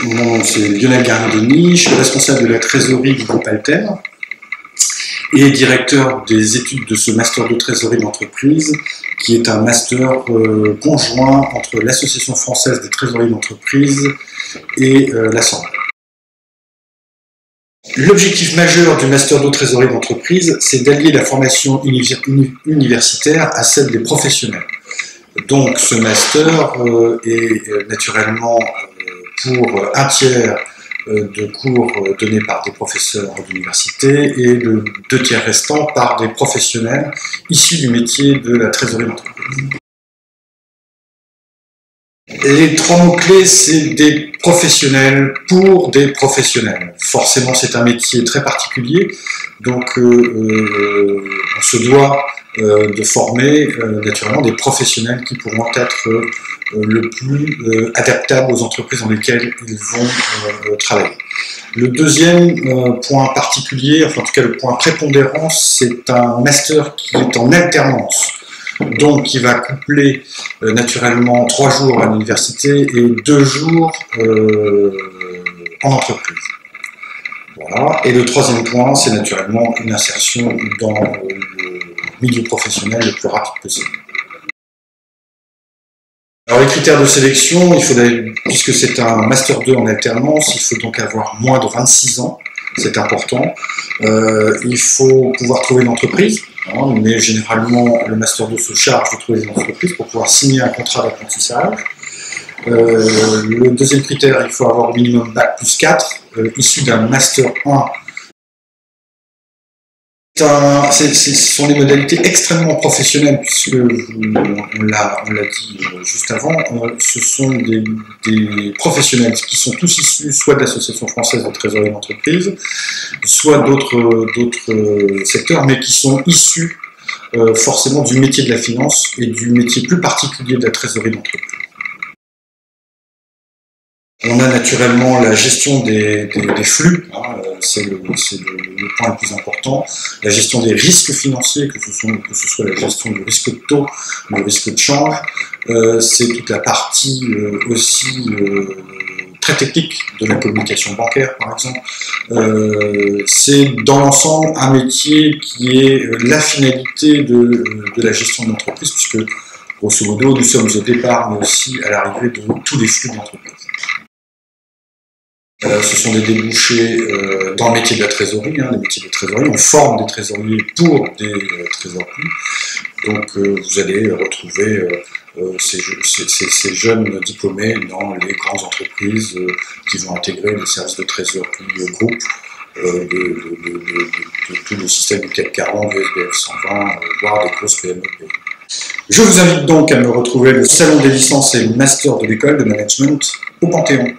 Mon nom c'est Lionel Garnier-Denis, je suis responsable de la trésorerie du groupe Alten et directeur des études de ce master de trésorerie d'entreprise qui est un master conjoint entre l'Association française des trésoreries d'entreprise et l'Assemblée. L'objectif majeur du master de trésorerie d'entreprise, c'est d'allier la formation universitaire à celle des professionnels. Donc ce master est naturellement pour un tiers de cours donnés par des professeurs d'université et le 2 tiers restants par des professionnels issus du métier de la trésorerie d'entreprise. Les 3 mots-clés, c'est des professionnels pour des professionnels. Forcément, c'est un métier très particulier, donc on se doit de former naturellement des professionnels qui pourront être le plus adaptables aux entreprises dans lesquelles ils vont travailler. Le deuxième point particulier, enfin en tout cas le point prépondérant, c'est un master qui est en alternance. Donc qui va coupler naturellement 3 jours à l'université et 2 jours en entreprise. Voilà. Et le troisième point, c'est naturellement une insertion dans le milieu professionnel le plus rapide possible. Alors les critères de sélection, puisque c'est un Master 2 en alternance, il faut donc avoir moins de 26 ans, c'est important. Il faut pouvoir trouver une entreprise, hein, mais généralement le Master 2 se charge de trouver des entreprises pour pouvoir signer un contrat d'apprentissage. Le deuxième critère, il faut avoir au minimum Bac plus 4, issu d'un Master 1. Ce sont des modalités extrêmement professionnelles, puisque, on l'a dit juste avant, ce sont des professionnels qui sont tous issus soit de l'Association française de trésorerie d'entreprise, soit d'autres secteurs, mais qui sont issus forcément du métier de la finance et du métier plus particulier de la trésorerie d'entreprise. On a naturellement la gestion des flux, hein, c'est le point le plus important, la gestion des risques financiers, que ce soit la gestion du risque de taux, du risque de change, c'est toute la partie aussi très technique de la communication bancaire par exemple. C'est dans l'ensemble un métier qui est la finalité de la gestion de l'entreprise, puisque grosso modo nous sommes au départ mais aussi à l'arrivée de tous les flux de l'entreprise. Ce sont des débouchés dans le métier de la trésorerie, hein, les métiers de trésorerie. On forme des trésoriers pour des trésoreries. Donc vous allez retrouver ces jeunes diplômés dans les grandes entreprises qui vont intégrer les services de trésorerie groupe, de tout le système du CAC 40, du SBF 120, voire des grosses PME. Je vous invite donc à me retrouver le salon des licences et master de l'école de management au Panthéon.